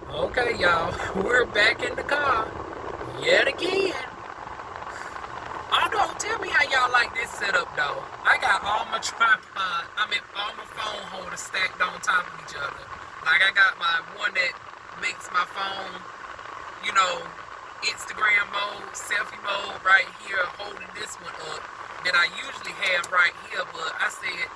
Okay, y'all, we're back in the car yet again. Although, tell me how y'all like this setup, though. I got all my all my phone holders stacked on top of each other. Like, I got my one that makes my phone, you know, Instagram mode, selfie mode right here, holding this one up that I usually have right here, but I said,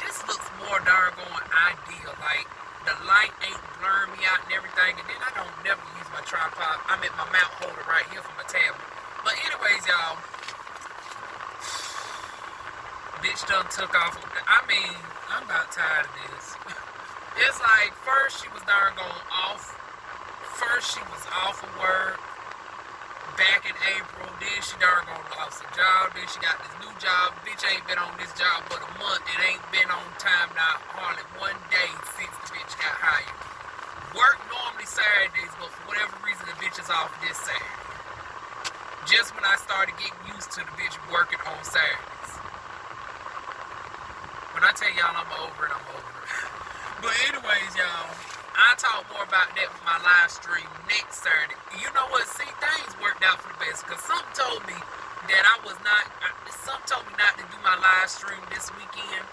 this looks more darn going ideal. Like, the light ain't blurring me out and everything, and then I don't never use my tripod. I'm at my mount holder right here for my tablet. But anyways, y'all, bitch done took off. I mean, I'm about tired of this. It's like, first she was darn going off. First she was off of work back in April. Then she darn gone lost a job. Then she got this new job. Bitch ain't been on this job but a month and ain't been on time now hardly one day since the bitch got hired. Work normally Saturdays, but for whatever reason the bitch is off this Saturday. Just when I started getting used to the bitch working on Saturdays. When I tell y'all I'm over it, I'm over it. But anyways, y'all, I'll talk more about that with my live stream next Saturday. You know what? See, things worked out for the best. Because something told me that something told me not to do my live stream this weekend.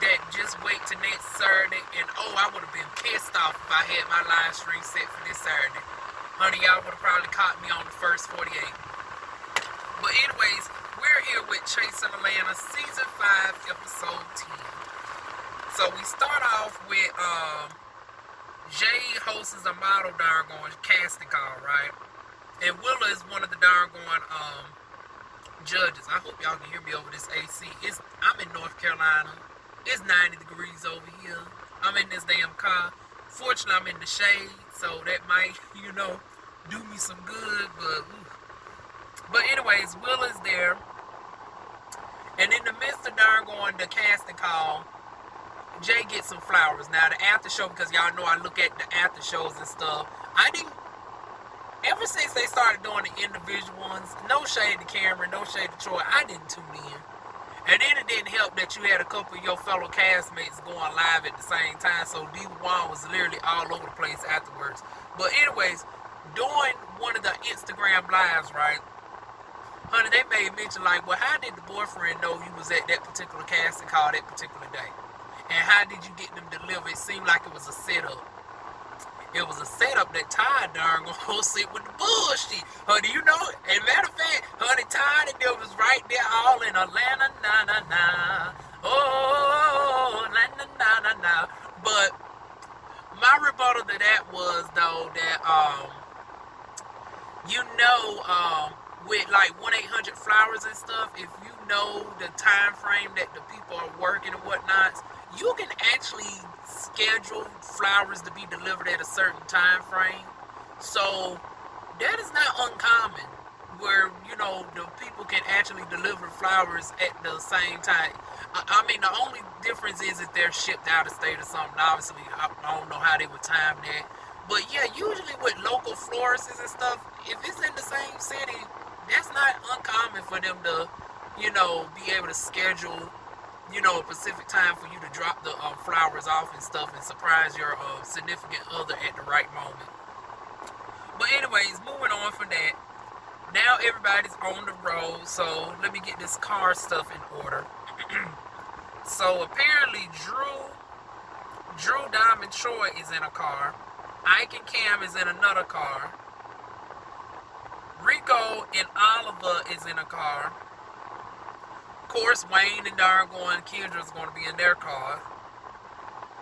That just wait till next Saturday. And I would have been pissed off if I had my live stream set for this Saturday. Honey, y'all would have probably caught me on the first 48. But anyways, we're here with Chasing Atlanta, Season 5, Episode 10. So we start off with, Jay hosts a model darn going casting call, right? And Willa is one of the darn going, judges. I hope y'all can hear me over this AC. I'm in North Carolina. It's 90 degrees over here. I'm in this damn car. Fortunately, I'm in the shade, so that might, do me some good, but anyways, Will is there. And in the midst of darn going the casting call, Jay gets some flowers. Now, the after show, because y'all know I look at the after shows and stuff, ever since they started doing the individual ones, no shade to Cameron, no shade to Troy, I didn't tune in. And then it didn't help that you had a couple of your fellow castmates going live at the same time, so DivaWuan's was literally all over the place afterwards. But anyways, doing one of the Instagram lives, right? Honey, they made mention like, well, how did the boyfriend know you was at that particular casting call that particular day? And how did you get them delivered? It seemed like it was a setup. It was a setup that Ty darn gonna sit with the bullshit. Honey, you know it. And matter of fact, honey, Ty and them was right there all in Atlanta, na-na-na. Oh, na-na-na-na-na. But my rebuttal to that was, though, that, with like 1-800-Flowers and stuff, if you know the time frame that the people are working and whatnot, you can actually schedule flowers to be delivered at a certain time frame. So that is not uncommon where, the people can actually deliver flowers at the same time. I mean, the only difference is if they're shipped out of state or something. Obviously, I don't know how they would time that. But yeah, usually with local florists and stuff, if it's in the same city, that's not uncommon for them to, be able to schedule, a specific time for you to drop the flowers off and stuff and surprise your significant other at the right moment. But anyways, moving on from that, now everybody's on the road, so let me get this car stuff in order. So apparently Drew, Diamond, Troy is in a car. Ike and Cam is in another car. Rico and Oliver is in a car. Of course, Wayne and Kendra is going to be in their car.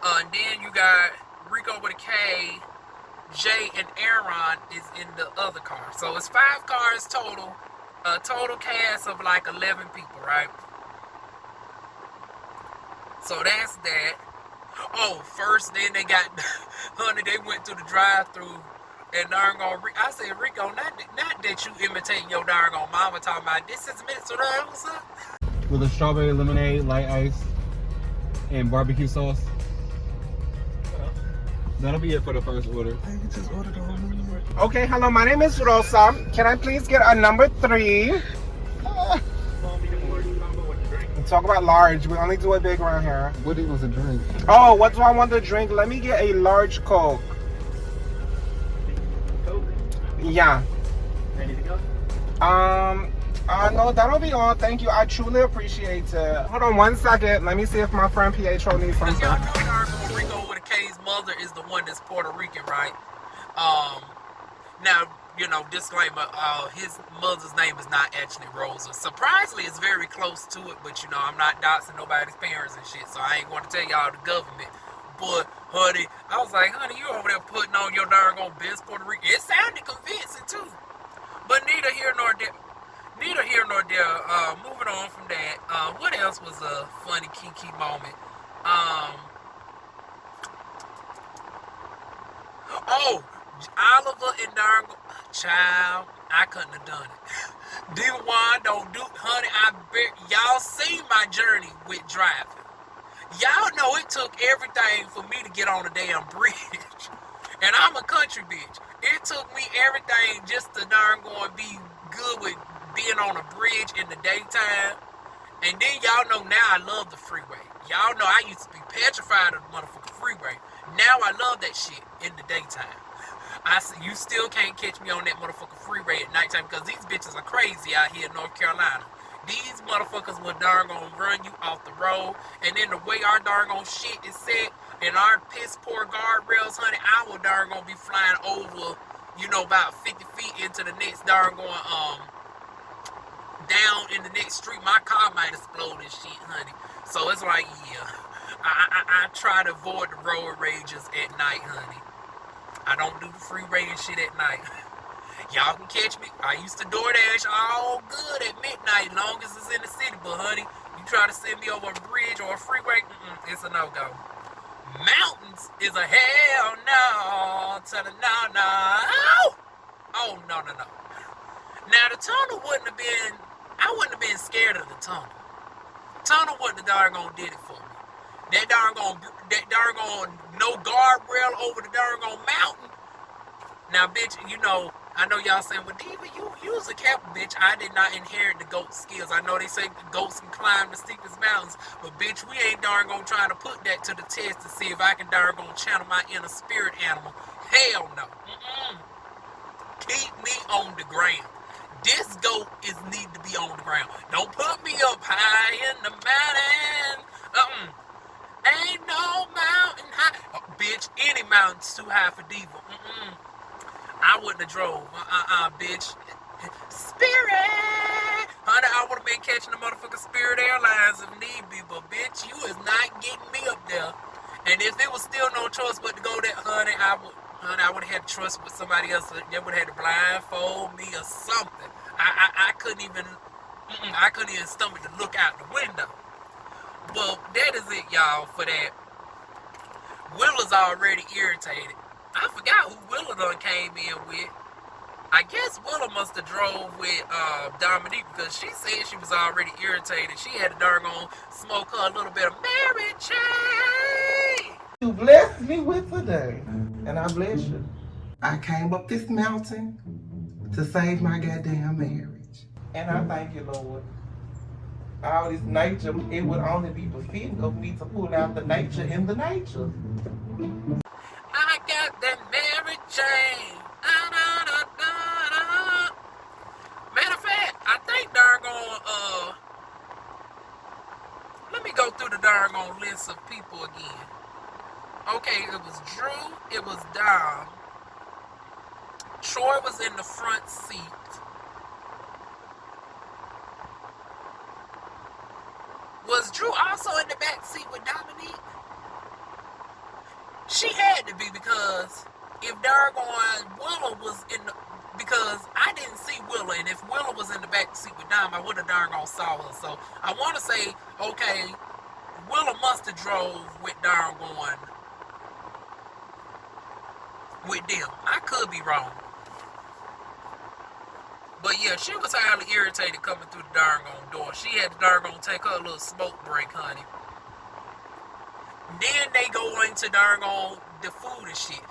And then you got Rico with a K, Jay and Aaron is in the other car. So it's 5 cars total. A total cast of like 11 people, right? So that's that. Oh, first, then they got, honey, they went to the drive-thru and I said, Rico, not that you imitating your darn mama talking about this is Minnesota, what's up? With a strawberry lemonade, light ice, and barbecue sauce. That'll be it for the first order. I just ordered the whole menu. Okay, hello, my name is Rosa. Can I please get a number 3? Talk about large. We only do it big around here. What was a drink? Oh, what do I want to drink? Let me get a large Coke. Yeah. Anything else? No, that'll be all. Thank you. I truly appreciate it. Hold on one second. Let me see if my friend Pietro needs Because something. y'all know Darn Rico with a K's mother is the one that's Puerto Rican, right? Now, you know, disclaimer, his mother's name is not actually Rosa. Surprisingly, it's very close to it, but you know, I'm not doxing nobody's parents and shit, so I ain't going to tell y'all the government. But, honey, I was like, honey, you over there putting on your darn best Puerto Rican. It sounded convincing, too. But neither here nor there. Neither here nor there. Moving on from that, what else was a funny kiki moment? Oh, Oliver and Darn, child, I couldn't have done it. DivaWuan's don't do, honey. I bet y'all see my journey with driving. Y'all know it took everything for me to get on a damn bridge, and I'm a country bitch. It took me everything just to darn go and be good with being on a bridge in the daytime. And then y'all know now I love the freeway. Y'all know I used to be petrified of the motherfucking freeway. Now I love that shit in the daytime. You still can't catch me on that motherfucking freeway at nighttime because these bitches are crazy out here in North Carolina. These motherfuckers will darn gonna run you off the road. And then the way our darn gonna shit is set and our piss poor guardrails, honey, I will darn gonna be flying over, you know, about 50 feet into the next darn going, down in the next street. My car might explode and shit, honey. So it's like, yeah, I try to avoid the road rages at night, honey. I don't do the freeway and shit at night. Y'all can catch me. I used to DoorDash all good at midnight, long as it's in the city. But honey, you try to send me over a bridge or a freeway, it's a no-go. Mountains is a hell no to the no. Oh, no. Now, the tunnel wouldn't have been, I wouldn't have been scared of the tunnel. Tunnel wouldn't have darn gonna did it for me. That darn gonna no guardrail over the darn gonna mountain. Now, bitch, you know, I know y'all saying, well, Diva, you was a Kappa, bitch. I did not inherit the goat skills. I know they say goats can climb the steepest mountains, but bitch, we ain't darn gonna try to put that to the test to see if I can darn gonna channel my inner spirit animal. Hell no. Keep me on the ground. This goat need to be on the ground. Don't put me up high in the mountain. Ain't no mountain high. Oh, bitch, any mountain's too high for Diva. I wouldn't have drove. Bitch. Spirit! Honey, I would have been catching the motherfucking Spirit Airlines if need be, but bitch, you is not getting me up there. And if there was still no choice but to go there, honey, I would have had to trust with somebody else. They would have had to blindfold me or something. I couldn't even stomach to look out the window. But that is it, y'all, for that. Willa's already irritated. I forgot who Willa done came in with. I guess Willa must have drove with Dominique because she said she was already irritated. She had to darn on smoke her a little bit of Mary Jane. You blessed me with today, and I bless you. I came up this mountain to save my goddamn marriage. And I thank you, Lord. All this nature, it would only be befitting of me to pull out the nature in the nature. I got that Mary Jane. Matter of fact, I think darn let me go through the darn list of people again. Okay, it was Drew, it was Dom. Troy was in the front seat. Was Drew also in the back seat with Dominique? She had to be, because if Dargon Willa was in the, because I didn't see Willa, and if Willa was in the back seat with Dom, I would have Dargon saw her. So I want to say, okay, Willa must have drove with Dargon with them. I could be wrong. But yeah, she was highly irritated coming through the darn door. She had to darn take her a little smoke break, honey. Then they go into darn the food and shit.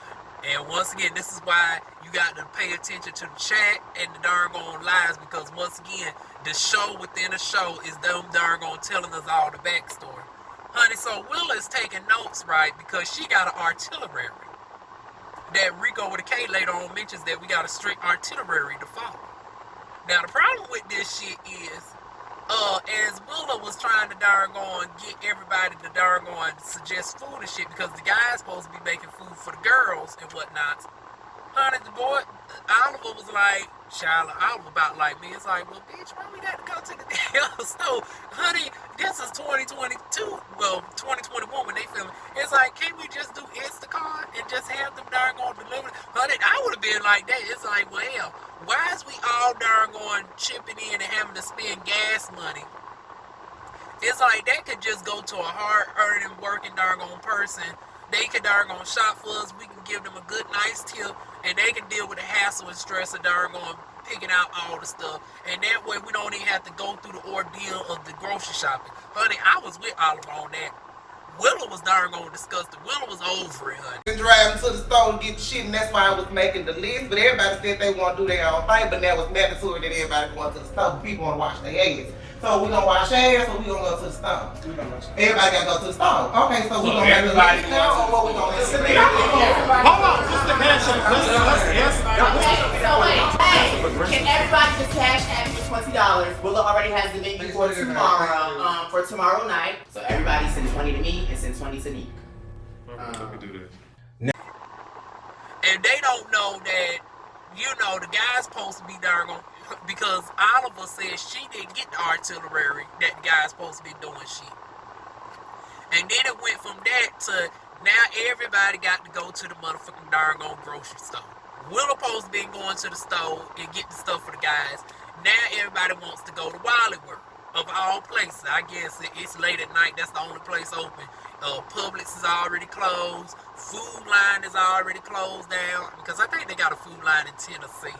And once again, this is why you got to pay attention to the chat and the darn lies, because once again, the show within the show is them darn telling us all the backstory. Honey, so Willa is taking notes, right? Because she got an artillery. that Rico with a K later on mentions that we got a strict artillery to follow. Now the problem with this shit is, as Willa was trying to darn get everybody to darn suggest food and shit because the guy's supposed to be making food for the girls and whatnot. Honey, the boy, Oliver was like, Charlotte, Oliver about like me. It's like, well, bitch, why we got to go to the damn store? Honey, this is 2022, well, 2021 when they filming. It's like, can't we just do Instacart and just have them darn deliver? Honey, I would have been like that. It's like, well, why is we all darn chipping in and having to spend gas money? It's like that could just go to a hard-earning, working darn person. They can darn shop for us. We can give them a good, nice tip, and they can deal with the hassle and stress of darn picking out all the stuff. And that way, we don't even have to go through the ordeal of the grocery shopping. Honey, I was with Oliver on that. Willow was darn disgusted. Willow was over it, honey. Driving to the store to get shit, and that's why I was making the list. But everybody said they want to do their own thing, but that was mandatory that everybody going to the store. People want to wash their ass. So we gonna wash ass, or we gonna go to the store? Everybody gotta go to the store. Okay, so we gonna make the list now, or what we gonna listen to? Hold on, just the cash app. Yes. So wait, hey, can everybody just cash app me $20? Willa already has the menu for tomorrow night. So everybody send 20 to me and send 20 to Nick. And they don't know that, the guy's supposed to be darn because Oliver said she didn't get the artillery that the guy's supposed to be doing shit. And then it went from that to now everybody got to go to the motherfucking darn grocery store. Willow supposed to be going to the store and get the stuff for the guys. Now everybody wants to go to Wally World. Of all places, I guess it's late at night. That's the only place open. Publix is already closed. Food Line is already closed down because I think they got a Food Line in Tennessee.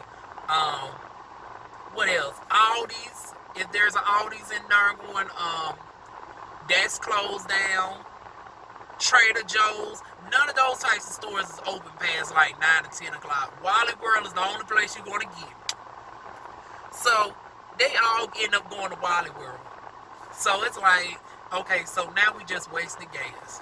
What else? Aldi's. If there's an Aldi's in Darwin, that's closed down. Trader Joe's. None of those types of stores is open past like 9 to 10 o'clock. Wally World is the only place you're going to get. So they all end up going to Wally World. So it's like, okay, so now we just wasted gas.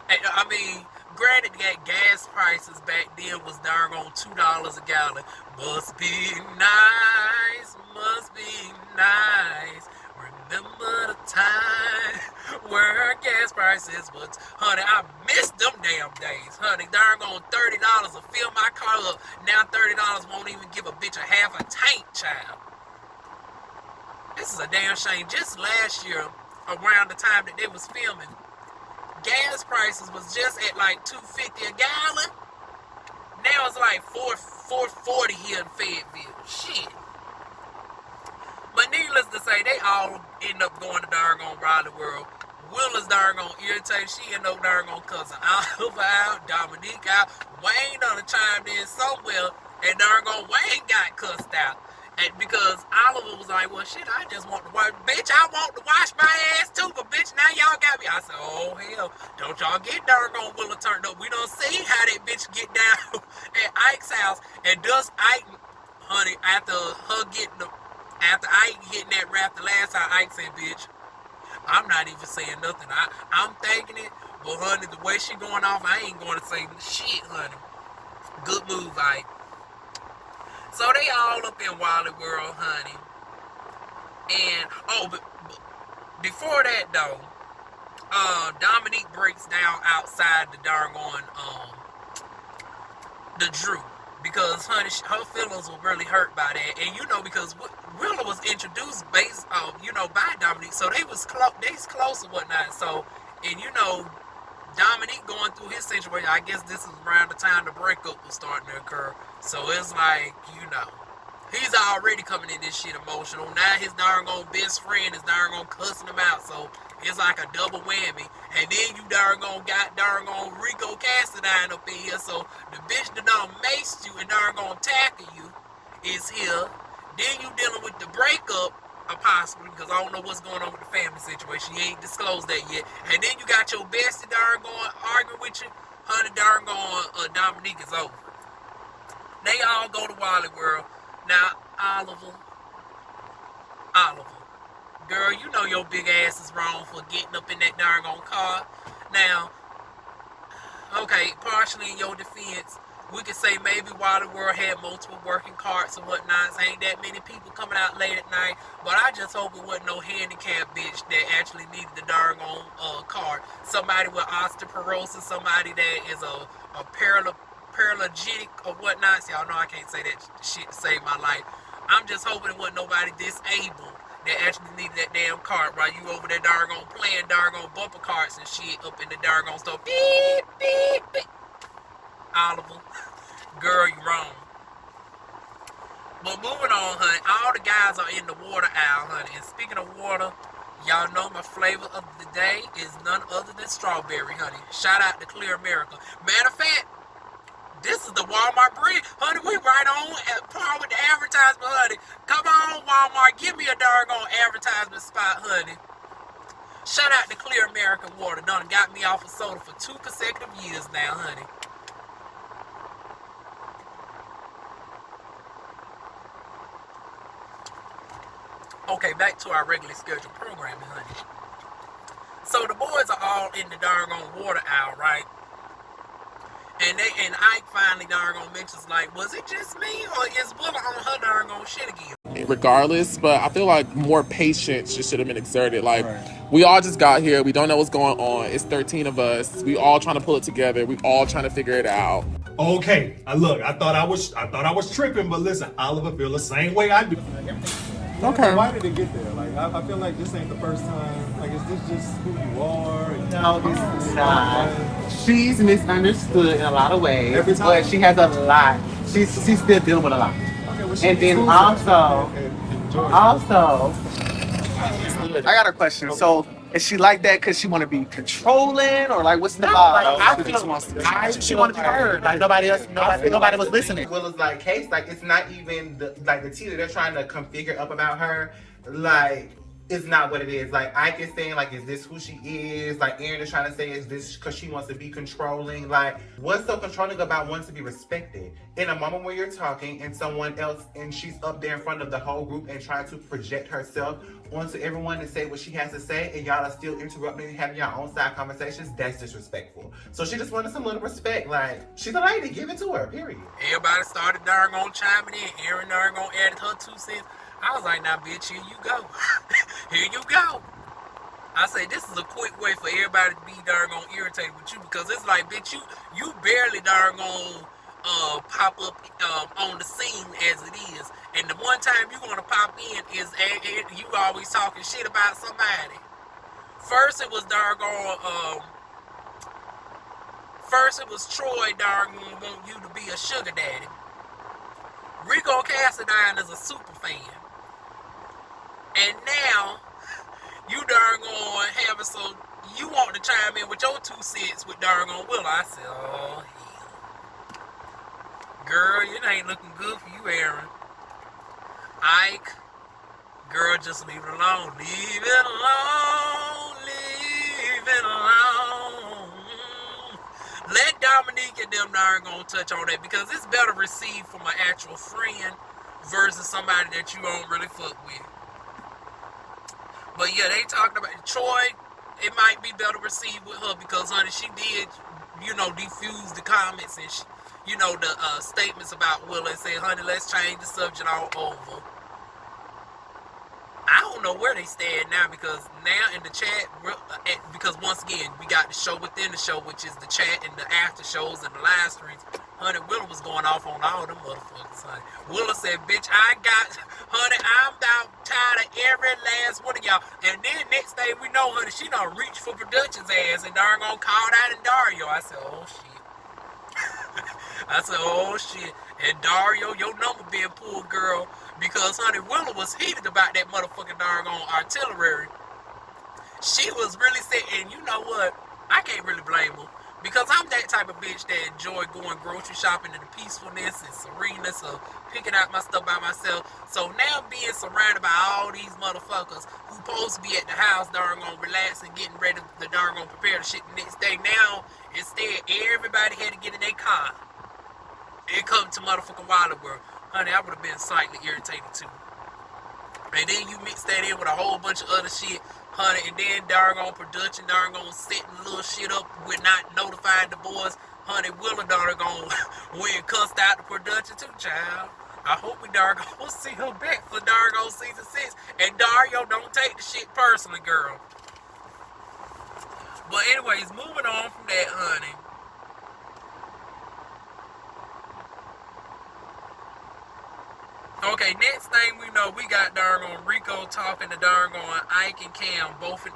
And, I mean, granted, that gas prices back then was darn on $2 a gallon. Must be nice, must be nice. Remember the time where gas prices was, honey, I missed them damn days. Honey, darn on $30 to fill my car up. Now $30 won't even give a bitch a half a tank, child. This is a damn shame. Just last year, around the time that they was filming, gas prices was just at like $2.50 a gallon. Now it's like $4.40 here in Fayetteville. Shit. But needless to say, they all end up going to darn Raleigh World. Willa's darn irritated. She end up darn cousin Oliver out, Dominique out. Wayne done chimed in somewhere, and darn Wayne got cussed out. And because Oliver was like, well, shit, I just want to wash. Bitch, I want to wash my ass too, but bitch, now y'all got me. I said, oh, hell, don't y'all get darn Willa turned up. We don't see how that bitch get down at Ike's house. And does Ike, honey, after Ike getting that rap the last time, Ike said, bitch, I'm not even saying nothing. I'm thinking it, but honey, the way she going off, I ain't going to say shit, honey. Good move, Ike. So they all up in Wally World, honey. And, but before that, though, Dominique breaks down outside the darn the Drew. Because, honey, her feelings were really hurt by that. And, because Willa was introduced based, by Dominique. So they was close and whatnot. So, and, Dominique going through his situation, I guess this is around the time the breakup was starting to occur. So it's like, he's already coming in this shit emotional. Now his darn best friend is darn cussing him out. So it's like a double whammy. And then you darn got darn Rico Cassadine up in here. So the bitch that done maced you and darn tackle you is here. Then you dealing with the breakup. Possibly, because I don't know what's going on with the family situation. You ain't disclosed that yet. And then you got your bestie darn arguing with you. Honey darn Dominique is over. They all go to Wally World. Now, Oliver. Girl, you know your big ass is wrong for getting up in that darn car. Now, okay, partially in your defense, We could say maybe Wally World had multiple working carts and whatnot. Ain't that many people coming out late at night. But I just hope it wasn't no handicapped bitch that actually needed the doggone cart. Somebody with osteoporosis, somebody that is a paraplegic or whatnot. So y'all know I can't say that shit to save my life. I'm just hoping it wasn't nobody disabled that actually needed that damn cart while you over there doggone playing doggone bumper carts and shit up in the doggone store. Beep, beep, beep. Oliver, girl, you wrong. But moving on, honey, all the guys are in the water aisle, honey. And speaking of water, y'all know my flavor of the day is none other than strawberry, honey. Shout out to Clear America. Matter of fact, this is the Walmart brand. Honey, we right on at par with the advertisement, honey. Come on, Walmart, give me a doggone advertisement spot, honey. Shout out to Clear America Water. Done got me off of soda for 2 consecutive years now, honey. Okay, back to our regularly scheduled programming, honey. So the boys are all in the doggone water aisle, right? And Ike finally doggone mentions, like, was it just me or is Willa on her doggone shit again? Regardless, but I feel like more patience just should have been exerted. Like, we all just got here. We don't know what's going on. It's 13 of us. We all trying to pull it together. We all trying to figure it out. Okay, look, I thought I was tripping, but listen, Oliver feel the same way I do. Okay. Why did it get there? Like, I feel like this ain't the first time. Like, is this just who you are? No, it's not. She's misunderstood in a lot of ways, Every time. but she has a lot. She's still dealing with a lot. Okay, well, And then also, I got a question. So, is she like that because she want to be controlling, or like what's the vibe? She want to be heard. Like nobody was listening. Willa's like case, like it's not even the tea that they're trying to configure up about her. Like it's not what it is. Like Ike is saying, like, is this who she is? Like Erin is trying to say, is this because she wants to be controlling? Like, what's so controlling about wanting to be respected? In a moment where you're talking and someone else, and she's up there in front of the whole group and trying to project herself onto everyone and say what she has to say, and y'all are still interrupting and having your own side conversations, that's disrespectful. So she just wanted some little respect. Like, she's a lady, give it to her, period. Everybody started doggone chiming in. Erin doggone added her 2 cents. I was like, now, bitch, here you go. Here you go. I say, this is a quick way for everybody to be doggone irritated with you, because it's like, bitch, you barely doggone pop up on the scene as it is. And the one time you want to pop in is you always talking shit about somebody. First it was Troy doggone want you to be a sugar daddy. Rico Cassadine is a super fan. And now you doggone have it, so you want to chime in with your 2 cents with doggone Willa. I said, oh hell. Girl, it ain't looking good for you, Erin. Ike, girl, just leave it alone. Leave it alone. Leave it alone. Let Dominique and them gonna touch on that, because it's better received from an actual friend versus somebody that you don't really fuck with. But yeah, they talking about Troy. It might be better received with her because, honey, she did, defuse the comments and the statements about Willa and say, honey, let's change the subject all over. I don't know where they stand now, because now in the chat, because once again, we got the show within the show, which is the chat and the after shows and the live streams. Honey, Willa was going off on all them motherfuckers, honey. Willa said, bitch, honey, I'm about tired of every last one of y'all. And then next day, we know, honey, she done reached for Production's ass and darn called out in Dario. I said, oh, shit. I said, oh, shit. And Dario, your number being pulled, girl, because, honey, Willa was heated about that motherfucking doggone artillery. She was really sad, and you know what? I can't really blame her, because I'm that type of bitch that enjoy going grocery shopping in the peacefulness and sereneness of picking out my stuff by myself. So now being surrounded by all these motherfuckers who supposed to be at the house doggone relaxing, getting ready to doggone prepare the shit the next day, now instead everybody had to get in their car and come to motherfucking Wilder World. Honey, I would have been slightly irritated too. And then you mix that in with a whole bunch of other shit, honey, and then doggone production, doggone setting little shit up with not notifying the boys. honey, Willa daughter gon' went cussed out the production too, child. I hope we darn gon' see her back for darn gon' season 6. And Dario, don't take the shit personally, girl. But anyways, moving on from that, honey. Okay, next thing we know, we got darn on Rico talking to darn on Ike and Cam both in.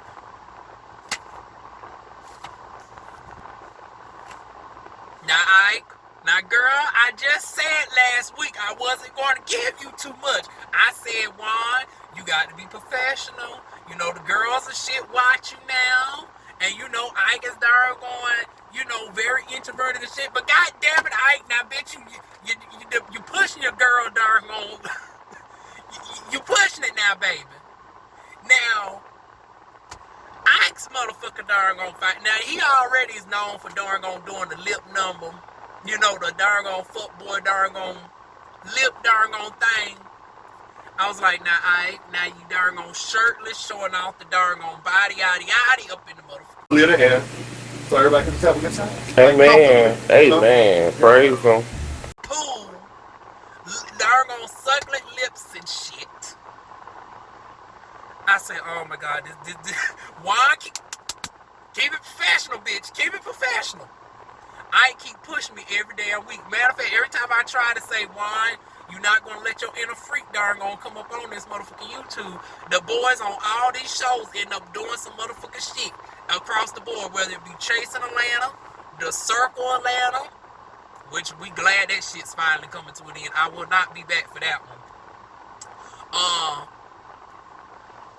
Now Ike, now girl, I just said last week I wasn't going to give you too much. I said, Juan, you got to be professional. You know, the girls and shit watch you now. And you know, Ike is darn going, you know, very introverted and shit. But god damn it, Ike, now bitch, you pushing your girl darn on. You pushing it now, baby. Now, Ike's motherfucker darn gonna fight. Now, he already is known for darn gonna doing the lip number. You know, the darn gonna fuck boy darn gonna lip darn gonna thing. I was like, now, Ike, now you darn gonna shirtless, showing off the darn gonna body, yaddy, yaddy up in the motherfucker. Clear the air so everybody can just have a good time. Amen. Amen. Praise him. Pool, darn gonna suckling lips and shit. I said, oh my god, this why keep it professional, bitch. Keep it professional. I keep pushing me every damn week. Matter of fact, every time I try to say why, you're not gonna let your inner freak darn gonna come up on this motherfucking YouTube. The boys on all these shows end up doing some motherfucking shit across the board, whether it be Chasing Atlanta, The Circle Atlanta, which we glad that shit's finally coming to an end. I will not be back for that one.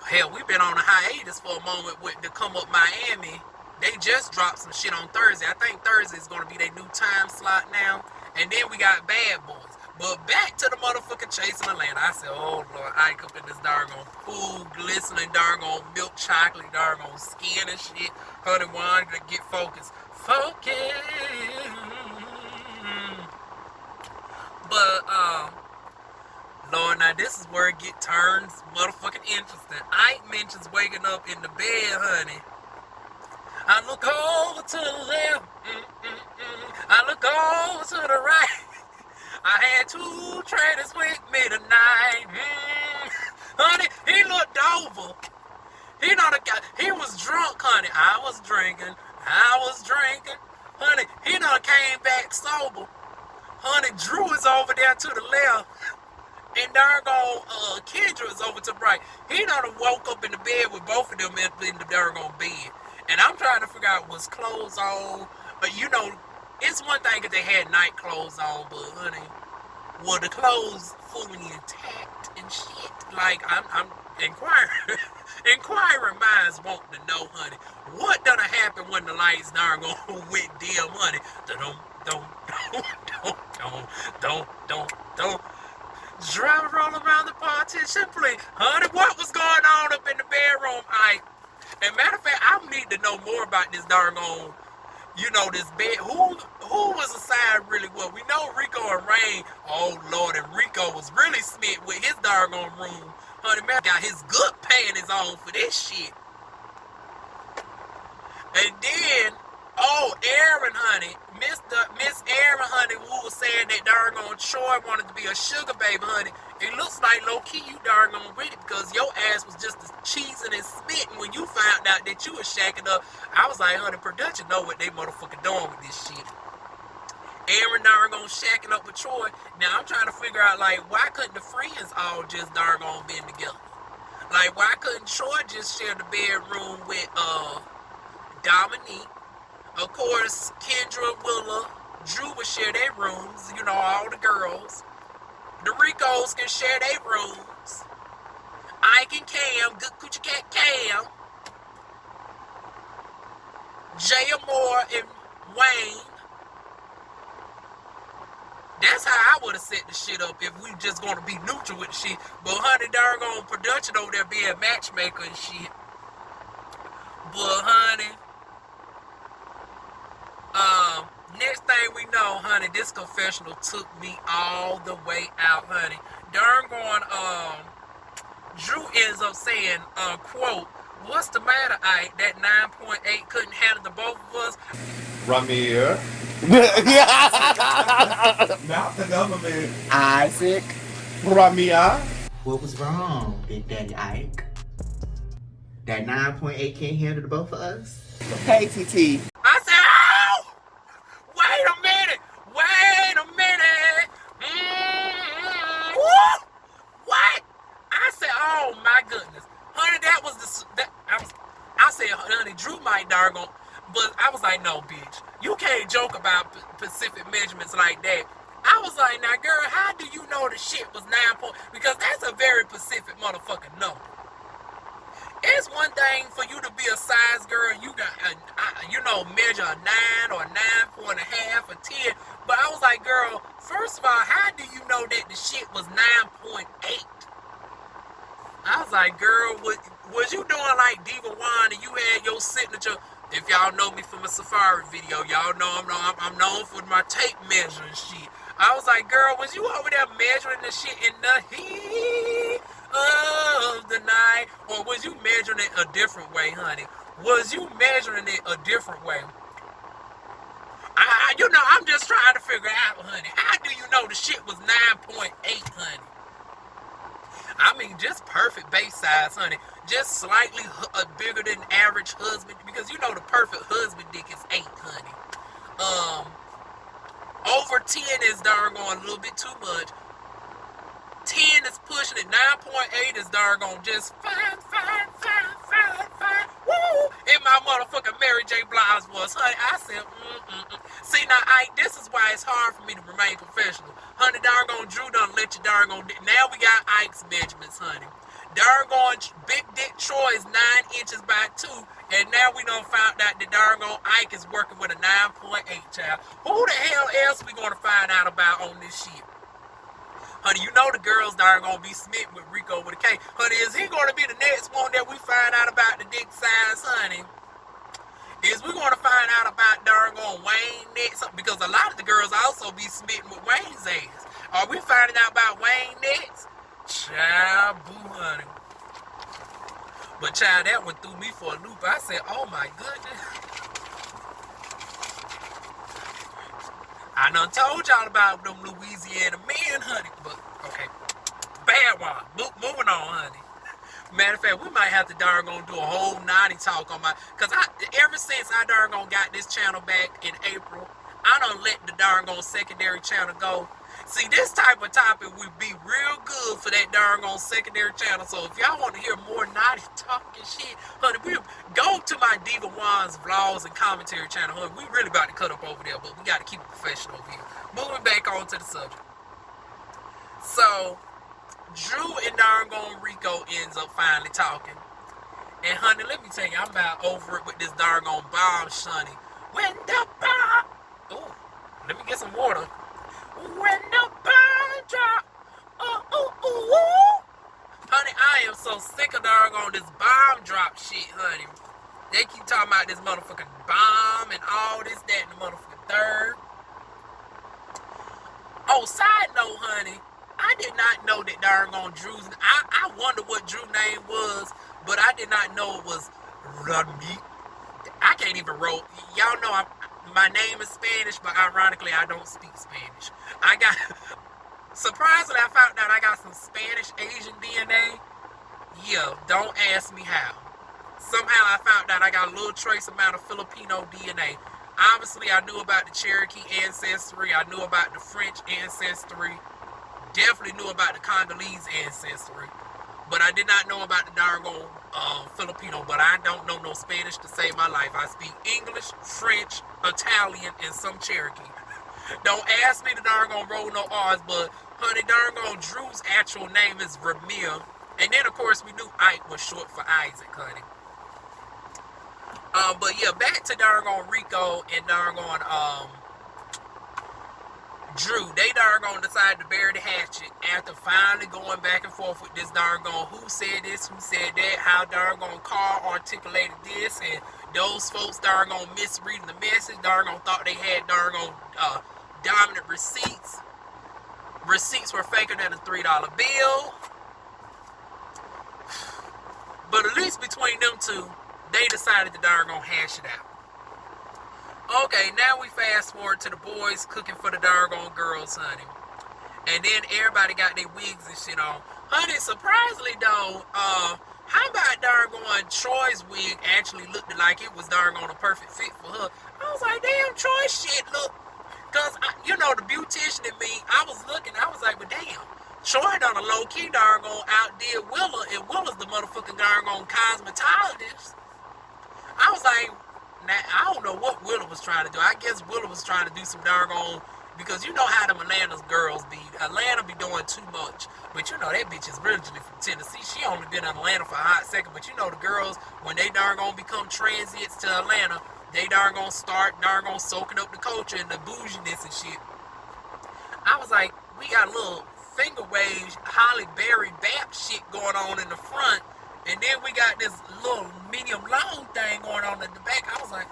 Hell, we've been on a hiatus for a moment with the Come Up Miami. They just dropped some shit on Thursday. I think Thursday is going to be their new time slot now. And then we got Bad Boys. But back to the motherfucking Chasing Atlanta. I said, oh Lord, I up in this doggone pool, glistening doggone milk chocolate, doggone skin and shit. Honey, wanted to get focused. Focus. But, Lord, now this is where it turns motherfucking interesting. Ike mentions waking up in the bed, honey. I look over to the left. I look over to the right. I had 2 trainers with me tonight. Honey, he looked over. He was drunk, honey. I was drinking. Honey, he done came back sober. Honey, Drew is over there to the left. And darn Kendra is over to the right. He done woke up in the bed with both of them in the darn bed. And I'm trying to figure out was clothes on. But you know, it's one thing if they had night clothes on, but honey, were the clothes fully intact and shit? Like, I'm inquiring. Inquiring minds want to know, honey. What done happen when the lights darn went dim, honey? Don't. Drive roll around the partition, please. Honey, what was going on up in the bedroom? And matter of fact, I need to know more about this doggone, you know, this bed. Who was assigned really well? We know Rico and Rain. Oh Lord, and Rico was really smit with his doggone room. Honey, man got his good panties on for this shit. And then, oh, Aaron, honey, Miss Aaron, honey, who was saying that doggone Troy wanted to be a sugar baby, honey. It looks like low-key you doggone with it because your ass was just cheesing and spitting when you found out that you was shacking up. I was like, honey, production know what they motherfucking doing with this shit. Aaron doggone shacking up with Troy. Now, I'm trying to figure out, like, why couldn't the friends all just doggone been together? Like, why couldn't Troy just share the bedroom with, Dominique? Of course, Kendra, Willa, Drew would share their rooms. You know, all the girls. The Ricos can share their rooms. Ike and Cam, good coochie cat Cam. Jay Moore and Wayne. That's how I would have set the shit up if we just going to be neutral with the shit. But honey, doggone production over there being matchmaker and shit. But honey, next thing we know, honey, this confessional took me all the way out, honey. Darn going, Drew ends up saying, quote, "What's the matter, Ike? That 9.8 couldn't handle the both of us." Ramir, Not the government. Isaac. Ramia. What was wrong, Big Daddy Ike? That 9.8 can't handle the both of us? Hey, TT. I said, oh! Wait a minute! Wait a minute! Woo! What? I said, oh my goodness. Honey, that was I said, honey, Drew might doggone, but I was like, no, bitch. You can't joke about Pacific measurements like that. I was like, now, girl, how do you know the shit was 9 point? Because that's a very Pacific motherfucking number. It's one thing for you to be a size girl, you got, measure a 9 or a 9.5 or 10. But I was like, girl, first of all, how do you know that the shit was 9.8? I was like, girl, was you doing like DivaWuan's and you had your signature? If y'all know me from a Safari video, y'all know I'm known for my tape measure and shit. I was like, girl, was you over there measuring the shit in the heat of the night? Or was you measuring it a different way, honey? Was you measuring it a different way? I'm just trying to figure out, honey. How do you know the shit was 9.8, honey? I mean, just perfect base size, honey. Just slightly bigger than average husband. Because you know the perfect husband dick is 8, honey. Over 10 is darn going a little bit too much. 10 is pushing it. 9.8 is darn going just fine. Woo! In my motherfucking Mary J. Blige voice, honey. I said, See, now, this is why it's hard for me to remain professional. Honey, darn going Drew done let you darn going. Now we got Ike's measurements, honey. Darn going Big Dick Troy is 9 inches by 2. And now we done found out that darn going Ike is working with a 9.8, child. Who the hell else we gonna find out about on this shit? Honey, you know the girls darn gonna be smitten with Rico with a K. Honey, is he gonna be the next one that we find out about the dick size, honey? Is we gonna find out about darn going Wayne next? Because a lot of the girls also be smitten with Wayne's ass. Are we finding out about Wayne next? Child, boo, honey. But child, that one threw me for a loop. I said, oh my goodness. I done told y'all about them Louisiana men, honey. But, okay. Bad one. Moving on, honey. Matter of fact, we might have to darn gonna do a whole naughty talk on my... Because ever since I darn gonna got this channel back in April, I done let the darn gonna secondary channel go. See, this type of topic would be real good for that darn on secondary channel. So if y'all want to hear more naughty talking shit, honey, go to my DivaWuan's vlogs and commentary channel, honey. We really about to cut up over there, but we got to keep it professional over here. Moving back on to the subject. So, Drew and darn gone Rico ends up finally talking. And honey, let me tell you, I'm about over it with this darn on bomb, honey. When the bomb... Ooh, let me get some water. When the bomb drop, honey, I am so sick of doggone this bomb drop shit, honey. They keep talking about this motherfucking bomb and all this, that, and the motherfucking third. Oh, side note, honey, I did not know that doggone Drew's. I wonder what Drew's name was, but I did not know it was Rami. I can't even roll. Y'all know my name is Spanish, but ironically, I don't speak Spanish. Surprisingly, I found out I got some Spanish Asian DNA. Yeah, don't ask me how. Somehow I found out I got a little trace amount of Filipino DNA. Obviously, I knew about the Cherokee ancestry. I knew about the French ancestry. Definitely knew about the Congolese ancestry. But I did not know about the darn Filipino, but I don't know no Spanish to save my life. I speak English, French, Italian, and some Cherokee. Don't ask me to darn roll no R's, but honey, darn Drew's actual name is Ramir. And then of course we knew Ike was short for Isaac, honey. But yeah, back to darn Rico and darn Drew. They darn decided to bury the hatchet after finally going back and forth with this darn who said this, who said that, how darn Carl articulated this, and those folks darn misreading the message, darn thought they had darn dominant receipts. Receipts were faker than a $3 bill. But at least between them two, they decided to darn hash it out. Okay, now we fast forward to the boys cooking for the doggone girls, honey. And then everybody got their wigs and shit on. Honey, surprisingly though, how about doggone Troy's wig actually looked like it was doggone a perfect fit for her? I was like, damn, Troy's shit look. Because, you know, the beautician in me, I was looking, I was like, but damn, Troy done a low-key doggone outdid Willa, and Willa's the motherfucking doggone cosmetologist. I was like, now, I don't know what Willa was trying to do. I guess Willa was trying to do some doggone, because you know how them Atlanta's girls be. Atlanta be doing too much. But you know that bitch is originally from Tennessee. She only been in Atlanta for a hot second. But you know the girls, when they doggone become transients to Atlanta, they doggone start doggone soaking up the culture and the bouginess and shit. I was like, we got a little finger wave Holly Berry Bap shit going on in the front. And then we got this little medium long thing going on in the back. I was like,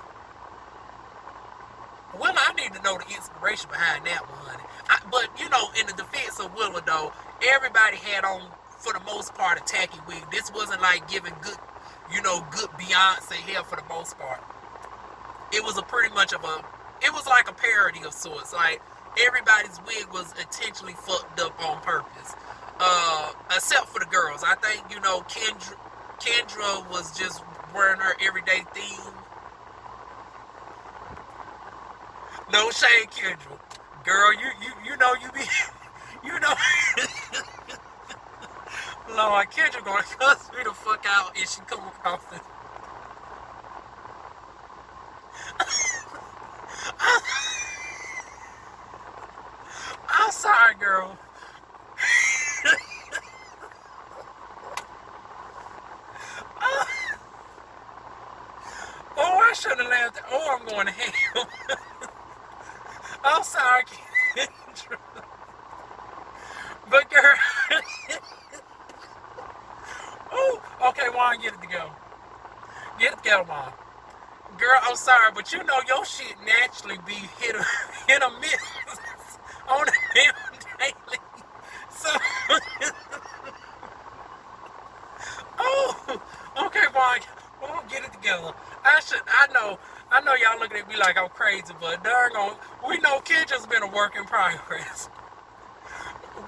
well, I need to know the inspiration behind that one, honey. But, you know, in the defense of Willa, though, everybody had on, for the most part, a tacky wig. This wasn't like giving good, you know, good Beyonce hair for the most part. It was a pretty much of a, it was like a parody of sorts. Like, everybody's wig was intentionally fucked up on purpose. Except for the girls. I think, you know, Kendra was just wearing her everyday theme. No shade, Kendra. Girl, you know you be, you know. Lord, Kendra gonna cuss me the fuck out if she come across this. I'm sorry, girl. Oh, I should have laughed. Oh, I'm going to hell. I'm sorry, Kendra. But girl. Oh, okay, Juan, get it together. Get it together, Juan. Girl, I'm sorry, but you know your shit naturally be hit or miss on the damn daily. So, oh, okay, Juan, we'll get it together. I know y'all looking at me like I'm crazy, but darn on, we know Kendra's been a work in progress.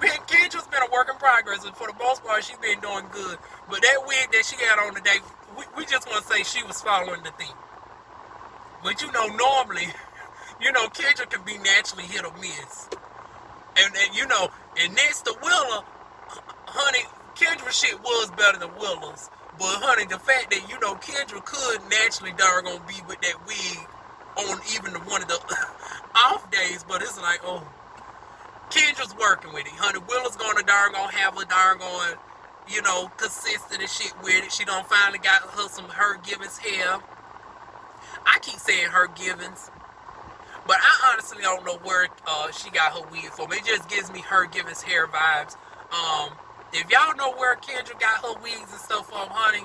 Kendra's been a work in progress, and for the most part, she's been doing good. But that wig that she had on today, we just want to say she was following the theme. But you know, normally, you know, Kendra can be naturally hit or miss. And you know, and next to Willa, honey, Kendra's shit was better than Willa's. But honey, the fact that, you know, Kendra could naturally doggone be with that wig on even one of the off days, but it's like, oh, Kendra's working with it. Honey, Willa's gonna doggone have a doggone, you know, consistent and shit with it. She done finally got her some Her Givens hair. I keep saying Her Givens, but I honestly don't know where she got her wig from. It just gives me Her Givens hair vibes. If y'all know where Kendra got her wigs and stuff from, honey,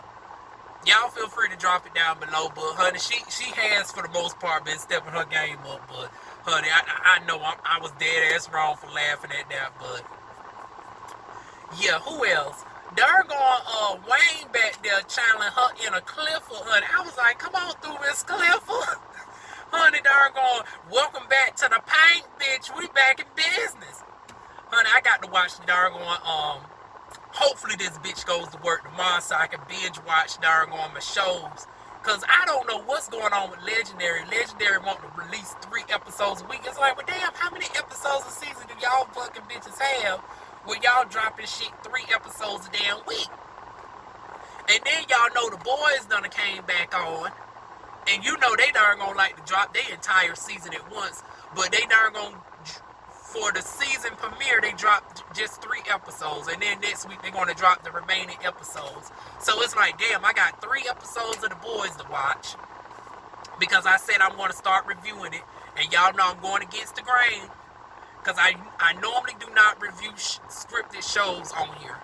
y'all feel free to drop it down below. But honey, she has for the most part been stepping her game up. But honey, I know I was dead ass wrong for laughing at that. But yeah, who else? Darn Wayne back there channeling her in a Clifford, honey. I was like, come on through, Miss Clifford. Honey, darn welcome back to the paint, bitch. We back in business. Honey, I got to watch the darn hopefully this bitch goes to work tomorrow so I can binge watch darn my shows. Cause I don't know what's going on with Legendary. Legendary want to release 3 episodes a week. It's like, well damn, how many episodes a season do y'all fucking bitches have where y'all dropping shit 3 episodes a damn week? And then y'all know the boys done came back on. And you know they darn gonna like to drop their entire season at once. But they darn gonna, for the season premiere, they dropped just 3 episodes. And then next week they're gonna drop the remaining episodes. So it's like, damn, I got 3 episodes of the boys to watch. Because I said I'm gonna start reviewing it. And y'all know I'm going against the grain. Because I normally do not review scripted shows on here.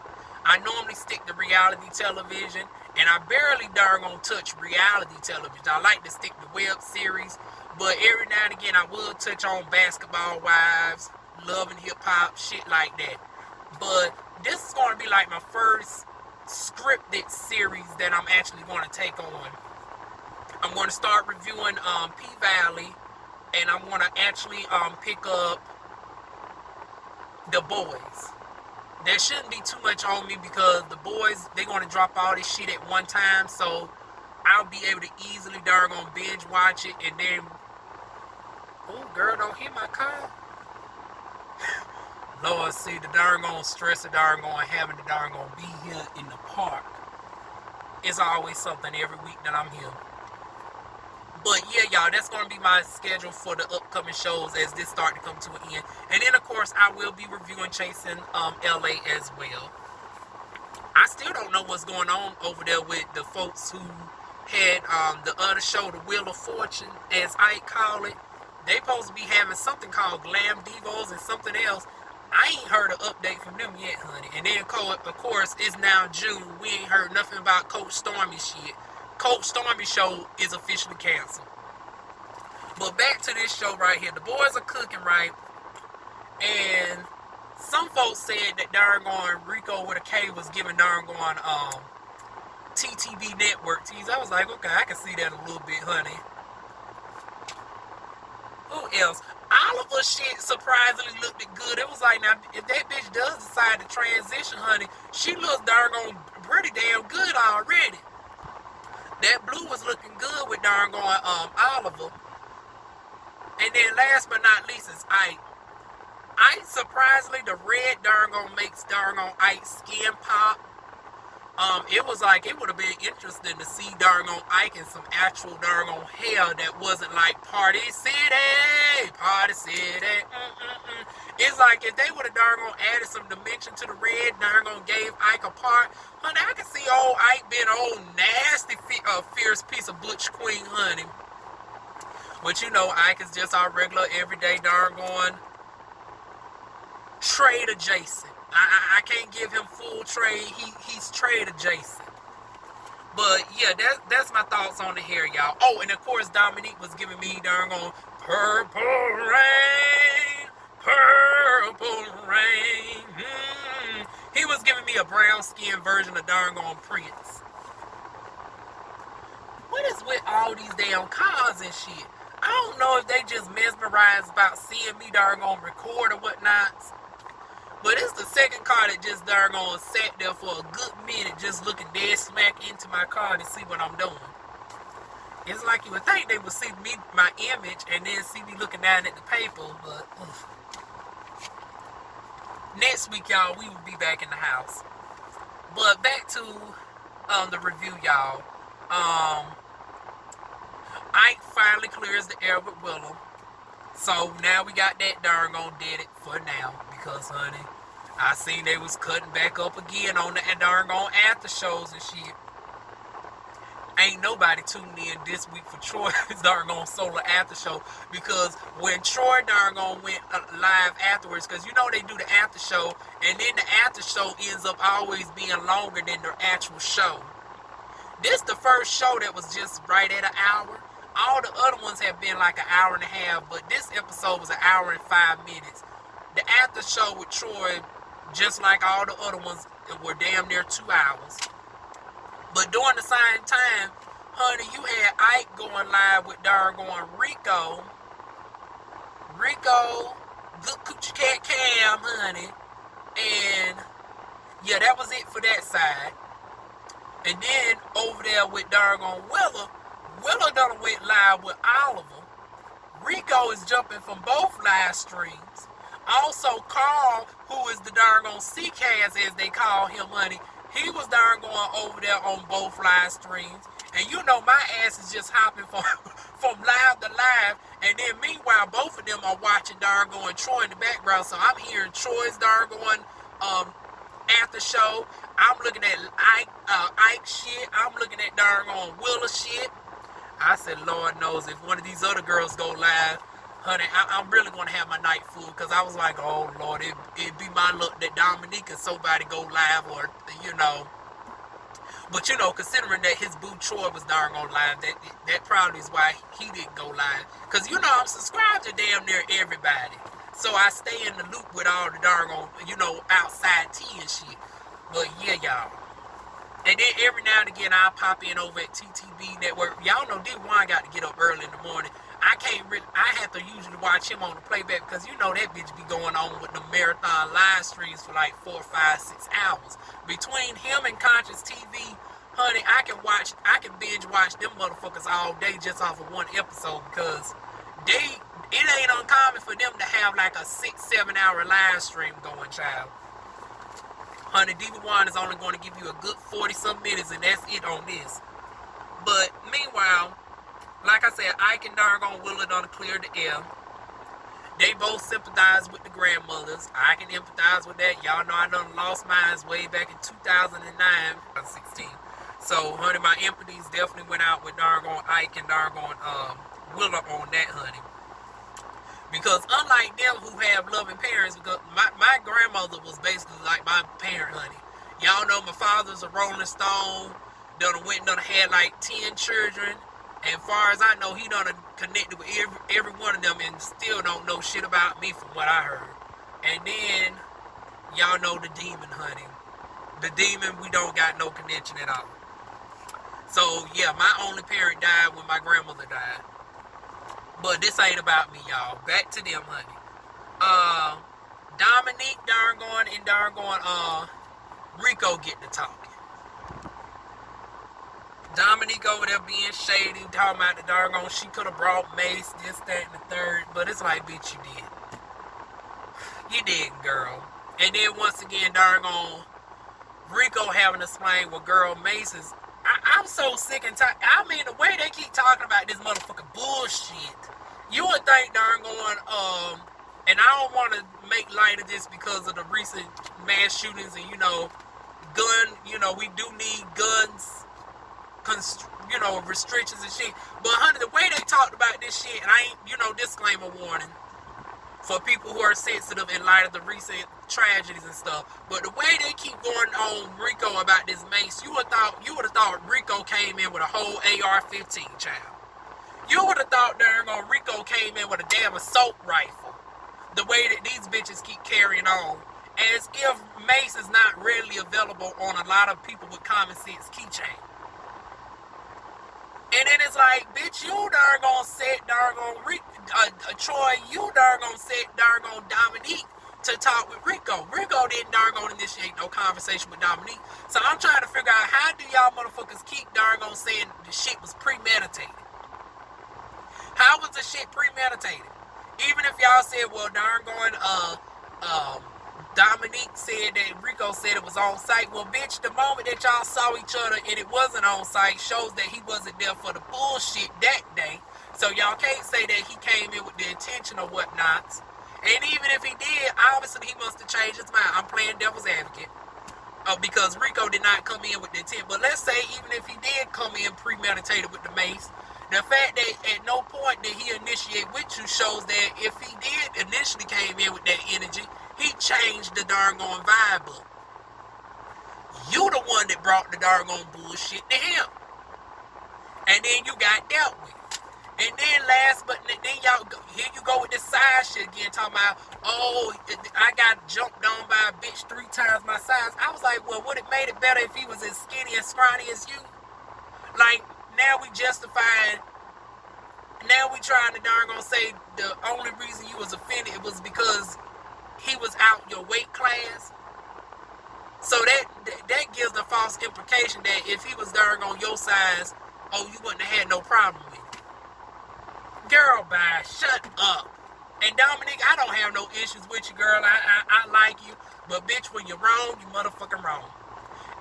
I normally stick to reality television, and I barely darn gonna touch reality television. I like to stick to web series, but every now and again I will touch on Basketball Wives, Love and Hip Hop, shit like that. But this is gonna be like my first scripted series that I'm actually gonna take on. I'm gonna start reviewing P-Valley. and I want to actually pick up the boys. There shouldn't be too much on me because the boys, they're going to drop all this shit at one time, so I'll be able to easily doggone binge watch it. And then, oh girl, don't hit my car. Lord, see, the doggone stress of doggone having to doggone be here in the park. It's always something every week that I'm here. But yeah, y'all, that's going to be my schedule for the upcoming shows as this start to come to an end. And then, of course, I will be reviewing Chasing LA as well. I still don't know what's going on over there with the folks who had the other show, The Wheel of Fortune, as I call it. They supposed to be having something called Glam Divas and something else. I ain't heard an update from them yet, honey. And then, of course, it's now June. We ain't heard nothing about Coach Stormy shit. Coach Stormy show is officially canceled. But back to this show right here. The boys are cooking, right? And some folks said that darn Rico with a K was giving darn TTV network tease. I was like, okay, I can see that a little bit, honey. Who else? Oliver shit surprisingly looked good. It was like, now, if that bitch does decide to transition, honey, she looks darn pretty damn good already. That blue was looking good with darn Oliver. And then last but not least is Ike. Ike, surprisingly, the red makes Ike's skin pop. It was like, it would have been interesting to see Ike in some actual hair that wasn't like Party City. It's like if they would have added some dimension to the red, gave Ike a part. Honey, I can see old Ike being an old nasty, fierce piece of butch queen, honey. But you know, Ike is just our regular, everyday trade adjacent. I can't give him full trade. He's trade adjacent. But yeah, that's my thoughts on the hair, y'all. Oh, and of course Dominique was giving me purple rain, purple rain. He was giving me a brown skin version of Prince. What is with all these damn cars and shit? I don't know if they just mesmerized about seeing me record or whatnot. But it's the second car that just sat there for a good minute just looking dead smack into my car to see what I'm doing. It's like you would think they would see my image and then see me looking down at the paper, but next week, y'all, we will be back in the house. But back to the review, y'all. Ike finally clears the air with Willow. So now we got that did it for now. Because, honey, I seen they was cutting back up again on the after shows and shit. Ain't nobody tuned in this week for Troy's solo after show. Because when Troy went live afterwards, because you know they do the after show, and then the after show ends up always being longer than the actual show. This the first show that was just right at an hour. All the other ones have been like an hour and a half, but this episode was an hour and 5 minutes. The after show with Troy, just like all the other ones, were damn near 2 hours. But during the same time, honey, you had Ike going live with Rico. Rico, good coochie cat Cam, honey. And yeah, that was it for that side. And then over there with Willow done went live with Oliver. Rico is jumping from both live streams. Also, Carl, who is the C-Cast, as they call him, honey, he was over there on both live streams. And you know my ass is just hopping from live to live. And then meanwhile, both of them are watching Troy in the background. So I'm hearing Troy's after show. I'm looking at Ike shit. I'm looking at Willa shit. I said, Lord knows, if one of these other girls go live, honey, I'm really going to have my night full. Because I was like, oh, Lord, it'd be my luck that Dominique and somebody go live or, you know. But, you know, considering that his boo Troy was live, that probably is why he didn't go live. Because, you know, I'm subscribed to damn near everybody. So I stay in the loop with all the you know, outside tea and shit. But, yeah, y'all. And then every now and again, I'll pop in over at TTV Network. Y'all know DivaWuan's got to get up early in the morning. I have to usually watch him on the playback because you know that bitch be going on with the marathon live streams for like 4, 5, 6 hours. Between him and Conscious TV, honey, I can binge watch them motherfuckers all day just off of one episode because it ain't uncommon for them to have like a 6, 7 hour live stream going, child. Honey, DivaWuan's is only going to give you a good 40-some minutes, and that's it on this. But meanwhile, like I said, Ike and Dargon Willa done cleared the air. They both sympathize with the grandmothers. I can empathize with that. Y'all know I done lost mine way back in 2009, 2016. So, honey, my empathies definitely went out with Dargon Ike and Dargon Willa on that, honey. Because unlike them who have loving parents, because my grandmother was basically like my parent, honey. Y'all know my father's a Rolling Stone. Done went and done had like 10 children. And far as I know, he done connected with every one of them and still don't know shit about me from what I heard. And then, y'all know the demon, honey. The demon, we don't got no connection at all. So, yeah, my only parent died when my grandmother died. But this ain't about me, y'all. Back to them, honey. Dominique Dargon and Dargon Rico get to talking. Dominique over there being shady, talking about the Dargon, she could have brought Mace, this, that, and the third. But it's like, bitch, you did. You did, girl. And then once again, Dargon Rico having to explain, well, girl, Mace is... I'm so sick and tired. I mean, the way they keep talking about this motherfucking bullshit. You would think Dargon, and I don't want to make light of this because of the recent mass shootings and, we do need guns, restrictions and shit. But, honey, the way they talked about this shit, and I ain't, disclaimer warning for people who are sensitive in light of the recent tragedies and stuff. But the way they keep going on Rico about this Mace, you would have thought Rico came in with a whole AR-15, child. You would have thought Rico came in with a damn assault rifle. The way that these bitches keep carrying on. As if Mace is not readily available on a lot of people with common sense keychain. And then it's like, bitch, you darn set Troy, you darn set darn Dominique to talk with Rico. Rico didn't darn initiate no conversation with Dominique. So I'm trying to figure out, how do y'all motherfuckers keep darn saying the shit was premeditated? How was the shit premeditated? Even if y'all said, well, Dominique said that Rico said it was on site. Well, bitch, the moment that y'all saw each other and it wasn't on site shows that he wasn't there for the bullshit that day. So y'all can't say that he came in with the intention or whatnot. And even if he did, obviously he must have changed his mind. I'm playing devil's advocate. Because Rico did not come in with the intent. But let's say even if he did come in premeditated with the Mace, the fact that at no point did he initiate with you shows that if he did initially came in with that energy, he changed the darn vibe up. You the one that brought the darn bullshit to him. And then you got dealt with. And then then y'all, here you go with this side shit again, talking about, oh, I got jumped on by a bitch 3 times my size. I was like, well, would it made it better if he was as skinny and scrawny as you? Like, now we justifying, now we trying to darn say the only reason you was offended was because he was out your weight class. So that gives the false implication that if he was darn on your size, oh, you wouldn't have had no problem with it. Girl, bye. Shut up. And Dominique, I don't have no issues with you, girl. I like you. But bitch, when you're wrong, you motherfucking wrong.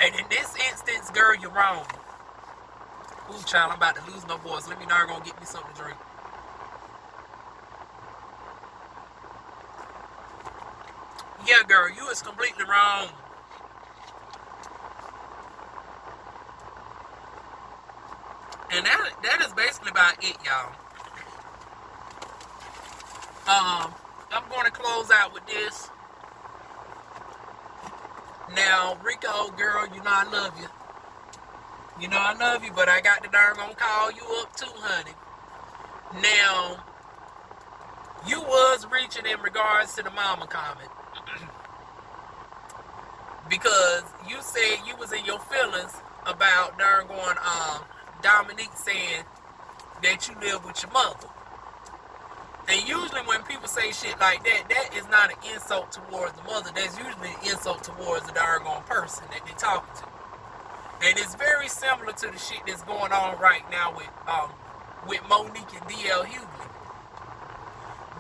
And in this instance, girl, you're wrong. Ooh, child, I'm about to lose my voice. Let me know gonna get me something to drink. Yeah, girl, you is completely wrong. And that is basically about it, y'all. I'm going to close out with this. Now, Rico, girl, you know I love you. You know I love you, but I got to darn gonna call you up too, honey. Now, you was reaching in regards to the mama comment. Because you said you was in your feelings about darn going Dominique saying that you live with your mother. And usually when people say shit like that, that is not an insult towards the mother. That's usually an insult towards the darn person that they're talking to. And it's very similar to the shit that's going on right now with Monique and DL Hughley.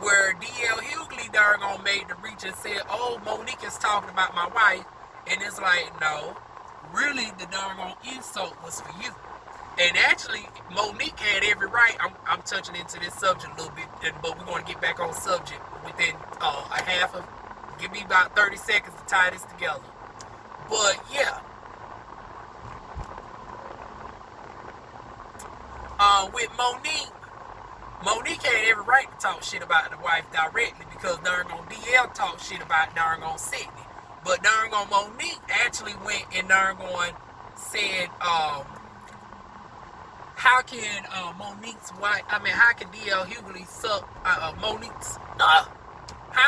Where DL Hughley darn made the reach and said, oh, Monique is talking about my wife. And it's like, no, really the darn insult was for you. And actually, Monique had every right. I'm touching into this subject a little bit, but we're going to get back on subject within give me about 30 seconds to tie this together. But yeah. With Monique had every right to talk shit about the wife directly because darn DL talked shit about darn Sydney. But darn Monique actually went and darn said, how can Monique's wife, how can DL Hughley suck how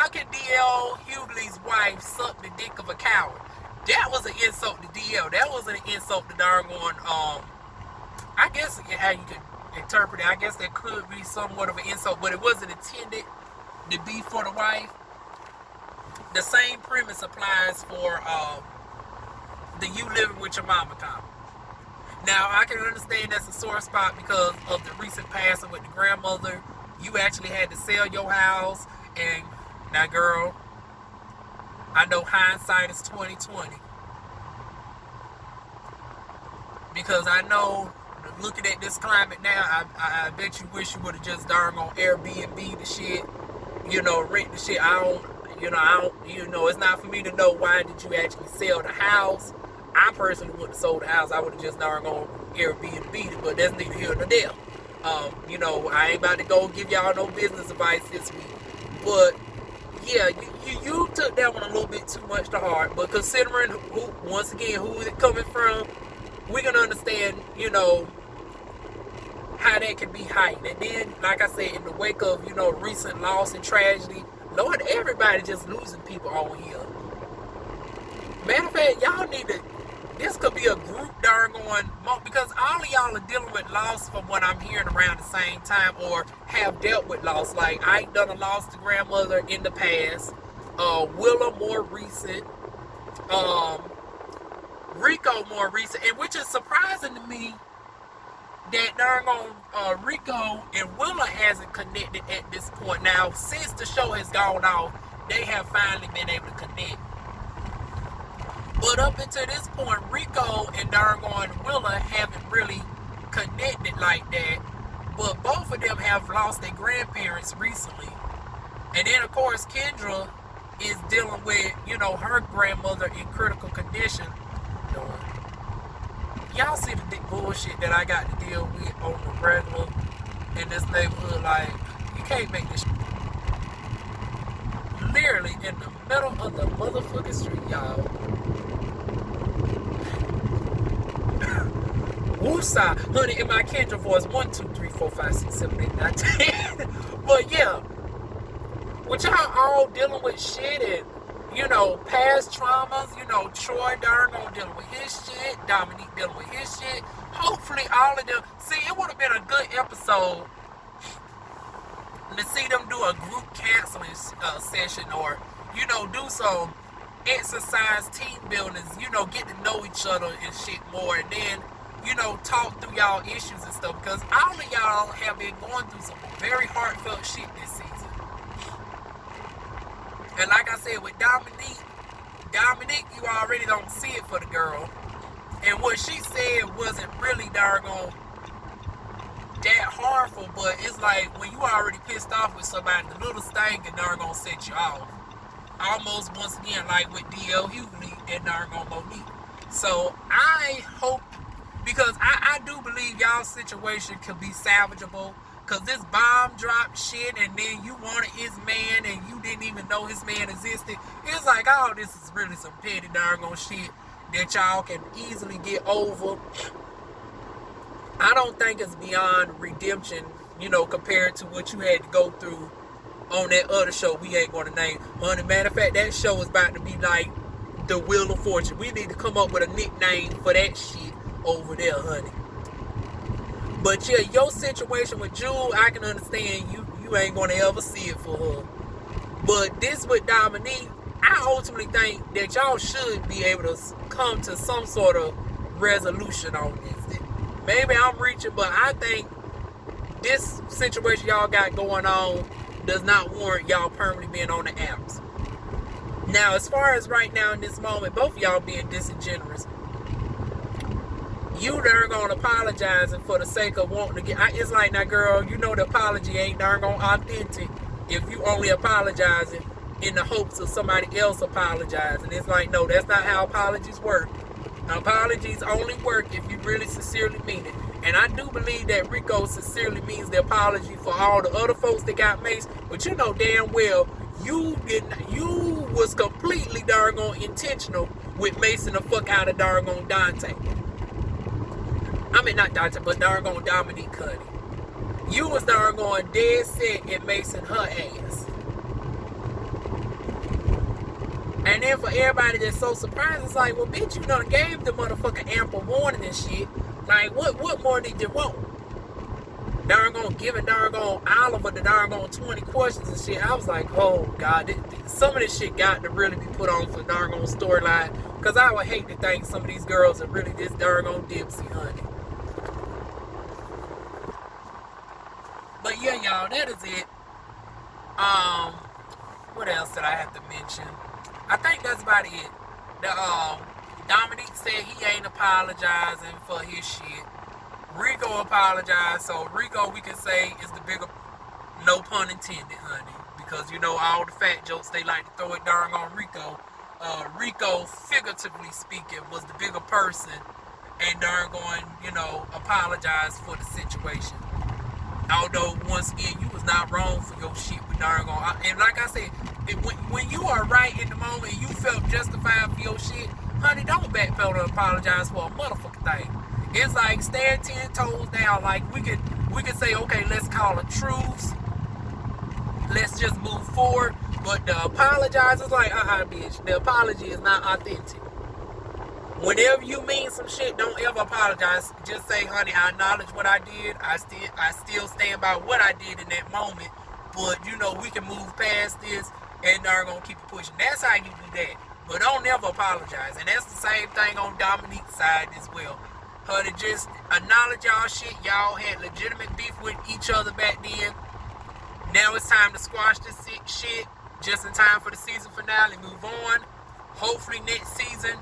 can DL Hughley's wife suck the dick of a coward? That was an insult to DL. That wasn't an insult to darn I guess how you could interpret it. I guess that could be somewhat of an insult, but it wasn't intended to be for the wife. The same premise applies for the you living with your mama comment. Now, I can understand that's a sore spot because of the recent passing with the grandmother. You actually had to sell your house. And now, girl, I know hindsight is 20/20. Because I know, looking at this climate now, I bet you wish you would have just darn on Airbnb the shit. Rent the shit. It's not for me to know why did you actually sell the house. I personally wouldn't have sold the house. I would have just darn on Airbnb it, but that's neither here nor there. I ain't about to go give y'all no business advice this week. But yeah, you took that one a little bit too much to heart. But considering who it coming from, we can understand, how that can be heightened. And then, like I said, in the wake of, recent loss and tragedy, Lord, everybody just losing people on here. Matter of fact, y'all need to, this could be a group darn because all of y'all are dealing with loss from what I'm hearing around the same time or have dealt with loss. Like, I done a loss to grandmother in the past. Willa more recent. Rico more recent. And which is surprising to me that darn Rico and Willa hasn't connected at this point. Now, since the show has gone off, they have finally been able to connect. But up until this point, Rico and darn Willa haven't really connected like that. But both of them have lost their grandparents recently. And then, of course, Kendra is dealing with, her grandmother in critical condition. Y'all see the bullshit that I got to deal with on the regular in this neighborhood. Like, you can't make this literally in the middle of the motherfucking street, y'all. Woosah, honey, in my Kendra voice, 1, 2, 3, 4, 5, 6, 7, 8, 9, 10. But yeah, with y'all all dealing with shit and, past traumas, Troy darn dealing with his shit, Dominique dealing with his shit. Hopefully all of them, see, it would have been a good episode to see them do a group counseling session or, do some exercise team buildings, get to know each other and shit more, and then, talk through y'all issues and stuff, because all of y'all have been going through some very heartfelt shit this season. And like I said, with Dominique, you already don't see it for the girl. And what she said wasn't really doggone that harmful, but it's like when you already pissed off with somebody, the little thing can doggone set you off. Almost once again, like with DL Hughley and doggone Monique. So I hope, because I do believe y'all's situation could be salvageable. Because this bomb drop shit and then you wanted his man and you didn't even know his man existed. It's like, oh, this is really some petty doggone shit that y'all can easily get over. I don't think it's beyond redemption, compared to what you had to go through on that other show we ain't going to name. On the matter of fact, that show is about to be like the Wheel of Fortune. We need to come up with a nickname for that shit. over there, honey. But yeah, your situation with Jewel, I can understand you ain't gonna ever see it for her. But this with Dominique, I ultimately think that y'all should be able to come to some sort of resolution on this. Maybe I'm reaching, but I think this situation y'all got going on does not warrant y'all permanently being on the apps. Now, as far as right now in this moment, both of y'all being disingenuous. You darn gonna apologizing for the sake of wanting to get. It's like, now, girl, you know the apology ain't darn gonna authentic if you only apologizing in the hopes of somebody else apologizing. It's like, no, that's not how apologies work. Apologies only work if you really sincerely mean it. And I do believe that Rico sincerely means the apology for all the other folks that got maced. But you know damn well you was completely darn intentional with macing the fuck out of darn Dante. I mean, not Dante, but darn Dominique Cuddy. You was darn dead set at macing her ass. And then for everybody that's so surprised, it's like, well, bitch, you done gave the motherfucker ample warning and shit. Like, what more did you want? Darn giving darn Oliver the darn 20 questions and shit. I was like, oh God, some of this shit got to really be put on for darn storyline. Cause I would hate to think some of these girls are really this darn dipsy, honey. But yeah, y'all, that is it. What else did I have to mention? I think that's about it. Dominique said he ain't apologizing for his shit. Rico apologized, so Rico, we can say, is the bigger, no pun intended, honey. Because, you know, all the fat jokes, they like to throw it darn on Rico. Rico, figuratively speaking, was the bigger person and darn apologize for the situation. Although, once again, you was not wrong for your shit with darn and like I said, when you are right in the moment and you felt justified for your shit, honey, don't backpedal to apologize for a motherfucking thing. It's like stand 10 toes down. Like we could say, okay, let's call a truce. Let's just move forward. But the apologize is like, bitch. The apology is not authentic. Whenever you mean some shit, don't ever apologize. Just say, honey, I acknowledge what I did. I still stand by what I did in that moment. But we can move past this and they're gonna keep it pushing. That's how you do that. But don't ever apologize. And that's the same thing on Dominique's side as well. Her to just acknowledge y'all shit. Y'all had legitimate beef with each other back then. Now it's time to squash this shit just in time for the season finale. Move on. Hopefully next season,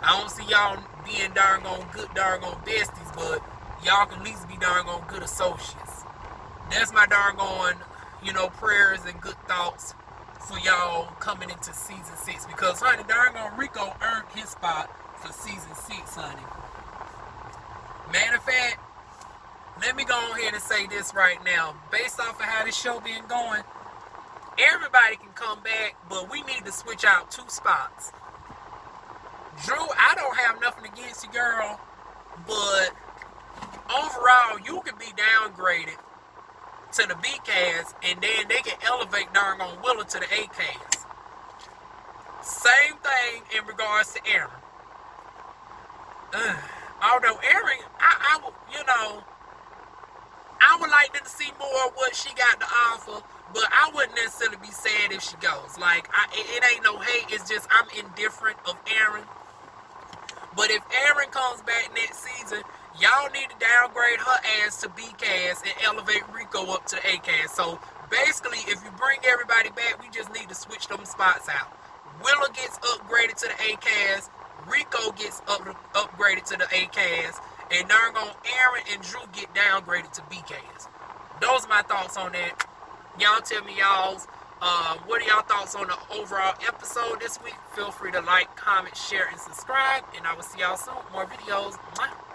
I don't see y'all being darn good besties, but y'all can at least be darn good associates. That's my darn prayers and good thoughts for y'all coming into season 6. Because, honey, darn Rico earned his spot for season 6, honey. Matter of fact, let me go ahead and say this right now. Based off of how this show been going, everybody can come back, but we need to switch out 2 spots. Drew, I don't have nothing against you, girl, but overall, you can be downgraded to the B cast, and then they can elevate darn Willow to the A cast. Same thing in regards to Aaron. Although Aaron, I would like to see more of what she got to offer, but I wouldn't necessarily be sad if she goes. Like, it ain't no hate, it's just I'm indifferent of Aaron. But if Aaron comes back next season, y'all need to downgrade her ass to B cast and elevate Rico up to the A cast. So basically, if you bring everybody back, we just need to switch them spots out. Willow gets upgraded to the A cast. Rico gets upgraded to the A cast, and darn Aaron and Drew get downgraded to B cast. Those are my thoughts on that. Y'all tell me y'all's. What are y'all thoughts on the overall episode this week? Feel free to like, comment, share, and subscribe, and I will see y'all soon. More videos. Mwah.